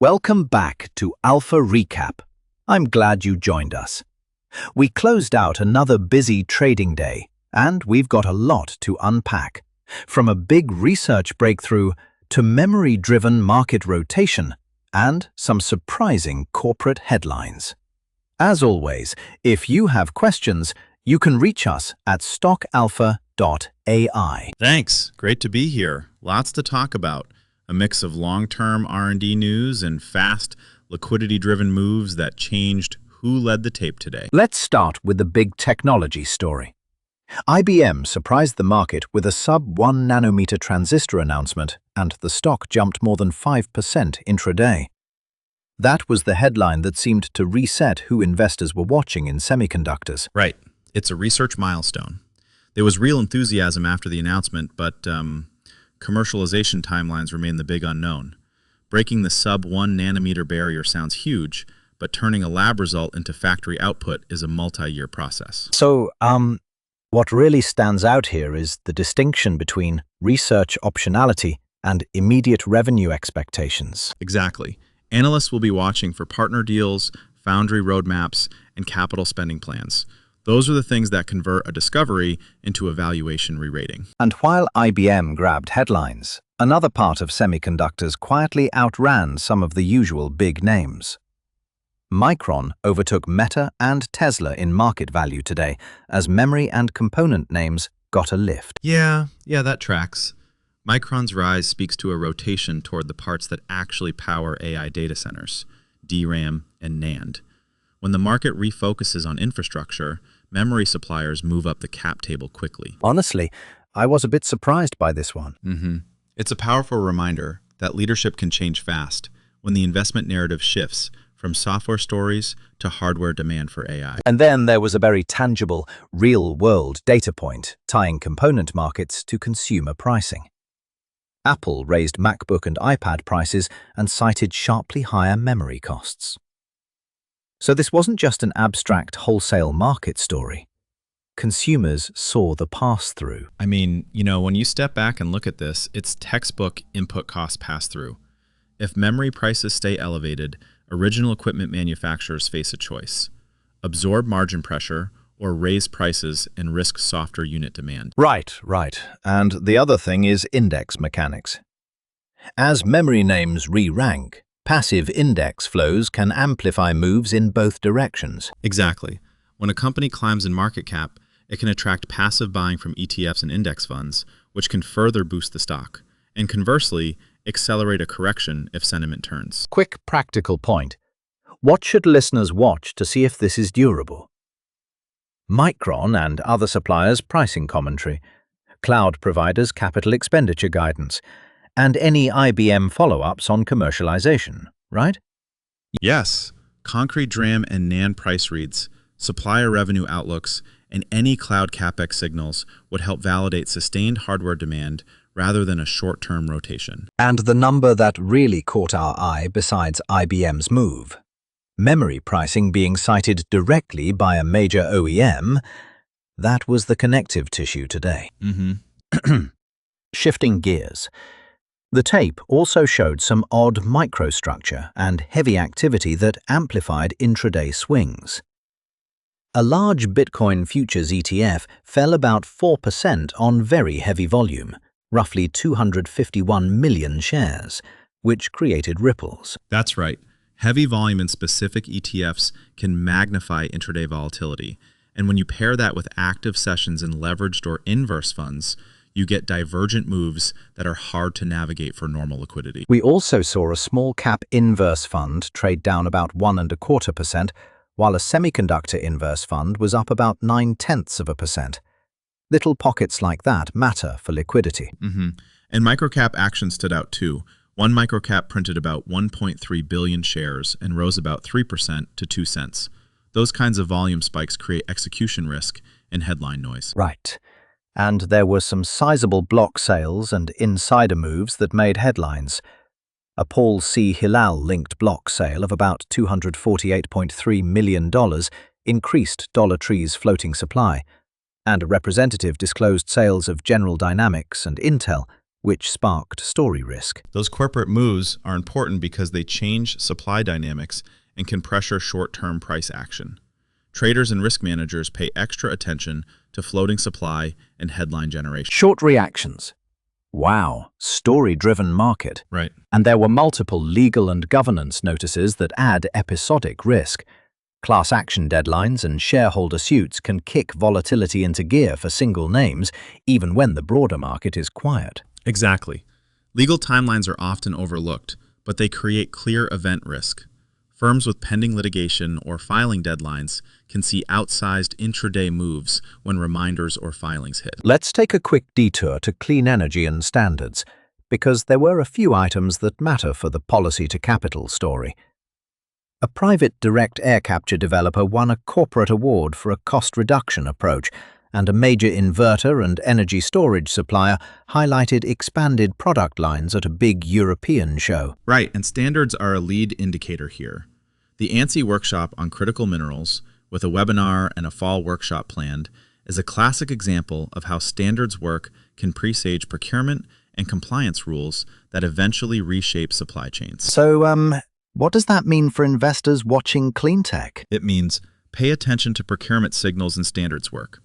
Welcome back to Alpha Recap. I'm glad you joined us. We closed out another busy trading day, and we've got a lot to unpack. From a big research breakthrough to memory-driven market rotation and some surprising corporate headlines. As always, if you have questions, you can reach us at stockalpha.ai. Thanks. Great to be here. Lots to talk about. A mix of long-term R&D news and fast, liquidity-driven moves that changed who led the tape today. Let's start with the big technology story. IBM surprised the market with a sub-1 nanometer transistor announcement, and the stock jumped more than 5% intraday. That was the headline that seemed to reset who investors were watching in semiconductors. Right. It's a research milestone. There was real enthusiasm after the announcement, but commercialization timelines remain the big unknown. Breaking the sub-1 nanometer barrier sounds huge, but turning a lab result into factory output is a multi-year process. So, what really stands out here is the distinction between research optionality and immediate revenue expectations. Exactly. Analysts will be watching for partner deals, foundry roadmaps, and capital spending plans. Those are the things that convert a discovery into a valuation re-rating. And while IBM grabbed headlines, another part of semiconductors quietly outran some of the usual big names. Micron overtook Meta and Tesla in market value today, as memory and component names got a lift. Yeah, that tracks. Micron's rise speaks to a rotation toward the parts that actually power AI data centers, DRAM and NAND. When the market refocuses on infrastructure, memory suppliers move up the cap table quickly. Honestly, I was a bit surprised by this one. It's a powerful reminder that leadership can change fast when the investment narrative shifts from software stories to hardware demand for AI. And then there was a very tangible, real-world data point tying component markets to consumer pricing. Apple raised MacBook and iPad prices and cited sharply higher memory costs. So this wasn't just an abstract wholesale market story. Consumers saw the pass-through. I mean, when you step back and look at this, it's textbook input cost pass-through. If memory prices stay elevated, original equipment manufacturers face a choice: absorb margin pressure or raise prices and risk softer unit demand. Right. And the other thing is index mechanics. As memory names re-rank, passive index flows can amplify moves in both directions. Exactly. When a company climbs in market cap, it can attract passive buying from ETFs and index funds, which can further boost the stock, and conversely, accelerate a correction if sentiment turns. Quick practical point. What should listeners watch to see if this is durable? Micron and other suppliers' pricing commentary, cloud providers' capital expenditure guidance, and any IBM follow-ups on commercialization, right? Yes, concrete DRAM and NAND price reads, supplier revenue outlooks, and any cloud capex signals would help validate sustained hardware demand rather than a short-term rotation. And the number that really caught our eye besides IBM's move, memory pricing being cited directly by a major OEM, that was the connective tissue today. Shifting gears. The tape also showed some odd microstructure and heavy activity that amplified intraday swings. A large Bitcoin futures ETF fell about 4% on very heavy volume, roughly 251 million shares, which created ripples. That's right. Heavy volume in specific ETFs can magnify intraday volatility. And when you pair that with active sessions in leveraged or inverse funds, you get divergent moves that are hard to navigate for normal liquidity. We also saw a small cap inverse fund trade down about 1.25%, while a semiconductor inverse fund was up about 0.9%. Little pockets like that matter for liquidity. And microcap action stood out too. One microcap printed about 1.3 billion shares and rose about 3% to 2 cents. Those kinds of volume spikes create execution risk and headline noise. Right. And there were some sizable block sales and insider moves that made headlines. A Paul C. Hilal-linked block sale of about $248.3 million increased Dollar Tree's floating supply, and a representative disclosed sales of General Dynamics and Intel which sparked story risk. Those corporate moves are important because they change supply dynamics and can pressure short-term price action. Traders and risk managers pay extra attention to floating supply and headline generation. Short reactions. Wow, story-driven market. Right. And there were multiple legal and governance notices that add episodic risk. Class action deadlines and shareholder suits can kick volatility into gear for single names, even when the broader market is quiet. Exactly. Legal timelines are often overlooked, but they create clear event risk. Firms with pending litigation or filing deadlines can see outsized intraday moves when reminders or filings hit. Let's take a quick detour to clean energy and standards, because there were a few items that matter for the policy-to-capital story. A private direct air capture developer won a corporate award for a cost reduction approach, and a major inverter and energy storage supplier highlighted expanded product lines at a big European show. Right, and standards are a lead indicator here. The ANSI workshop on critical minerals, with a webinar and a fall workshop planned, is a classic example of how standards work can presage procurement and compliance rules that eventually reshape supply chains. So, what does that mean for investors watching cleantech? It means pay attention to procurement signals and standards work.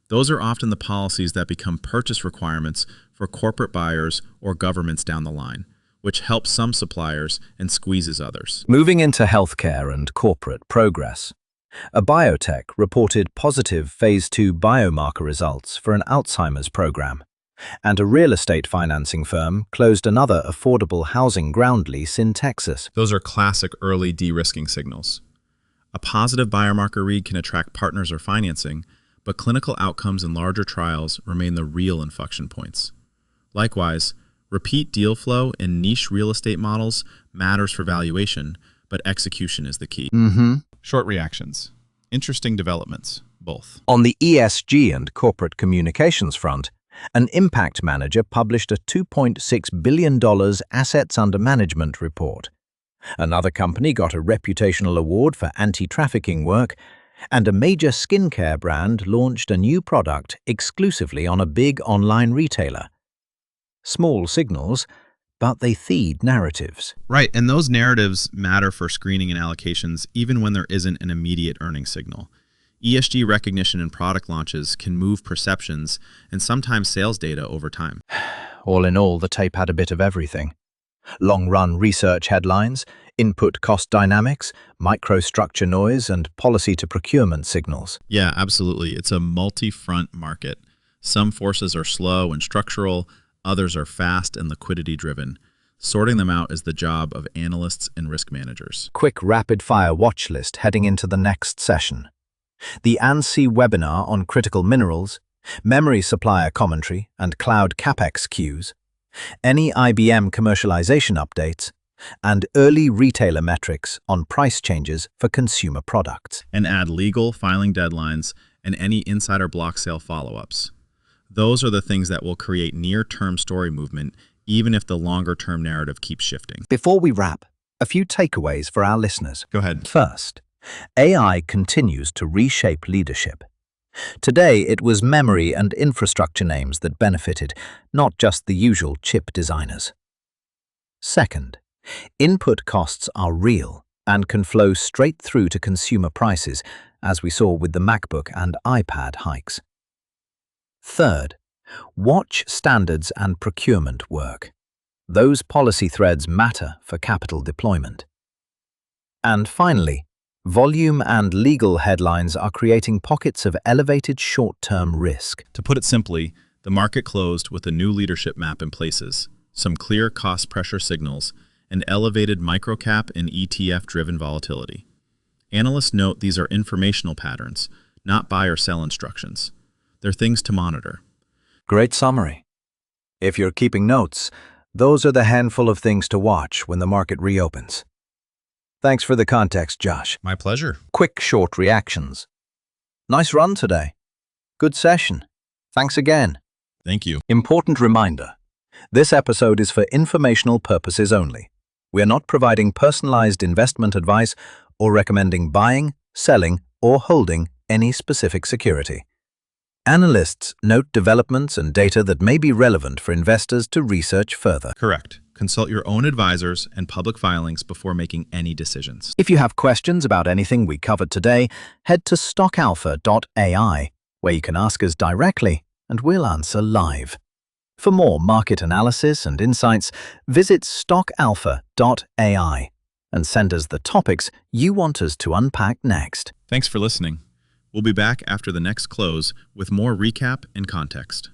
Those are often the policies that become purchase requirements for corporate buyers or governments down the line, which helps some suppliers and squeezes others. Moving into healthcare and corporate progress. A biotech reported positive Phase 2 biomarker results for an Alzheimer's program, and a real estate financing firm closed another affordable housing ground lease in Texas. Those are classic early de-risking signals. A positive biomarker read can attract partners or financing, but clinical outcomes in larger trials remain the real inflection points. Likewise, repeat deal flow in niche real estate models matters for valuation, but execution is the key. Short reactions. Interesting developments, both. On the ESG and corporate communications front, an impact manager published a $2.6 billion assets under management report. Another company got a reputational award for anti-trafficking work, and a major skincare brand launched a new product exclusively on a big online retailer. Small signals, but they feed narratives. Right, and those narratives matter for screening and allocations even when there isn't an immediate earnings signal. ESG recognition in product launches can move perceptions and sometimes sales data over time. All in all, the tape had a bit of everything. Long-run research headlines, input cost dynamics, microstructure noise, and policy-to-procurement signals. Yeah, absolutely. It's a multi-front market. Some forces are slow and structural, others are fast and liquidity-driven. Sorting them out is the job of analysts and risk managers. Quick rapid-fire watch list heading into the next session. The ANSI webinar on critical minerals, memory supplier commentary and cloud CapEx queues, any IBM commercialization updates, and early retailer metrics on price changes for consumer products. And add legal filing deadlines and any insider block sale follow-ups. Those are the things that will create near-term story movement, even if the longer-term narrative keeps shifting. Before we wrap, a few takeaways for our listeners. Go ahead. First, AI continues to reshape leadership. Today, it was memory and infrastructure names that benefited, not just the usual chip designers. Second, input costs are real and can flow straight through to consumer prices, as we saw with the MacBook and iPad hikes. Third, watch standards and procurement work. Those policy threads matter for capital deployment. And finally, volume and legal headlines are creating pockets of elevated short-term risk. To put it simply, the market closed with a new leadership map in places, some clear cost pressure signals, and elevated microcap and ETF-driven volatility. Analysts note these are informational patterns, not buy or sell instructions. They're things to monitor. Great summary. If you're keeping notes, those are the handful of things to watch when the market reopens. Thanks for the context, Josh. My pleasure. Quick, short reactions. Nice run today. Good session. Thanks again. Thank you. Important reminder. This episode is for informational purposes only. We are not providing personalized investment advice or recommending buying, selling, or holding any specific security. Analysts note developments and data that may be relevant for investors to research further. Correct. Consult your own advisors and public filings before making any decisions. If you have questions about anything we covered today, head to stockalpha.ai, where you can ask us directly and we'll answer live. For more market analysis and insights, visit stockalpha.ai and send us the topics you want us to unpack next. Thanks for listening. We'll be back after the next close with more recap and context.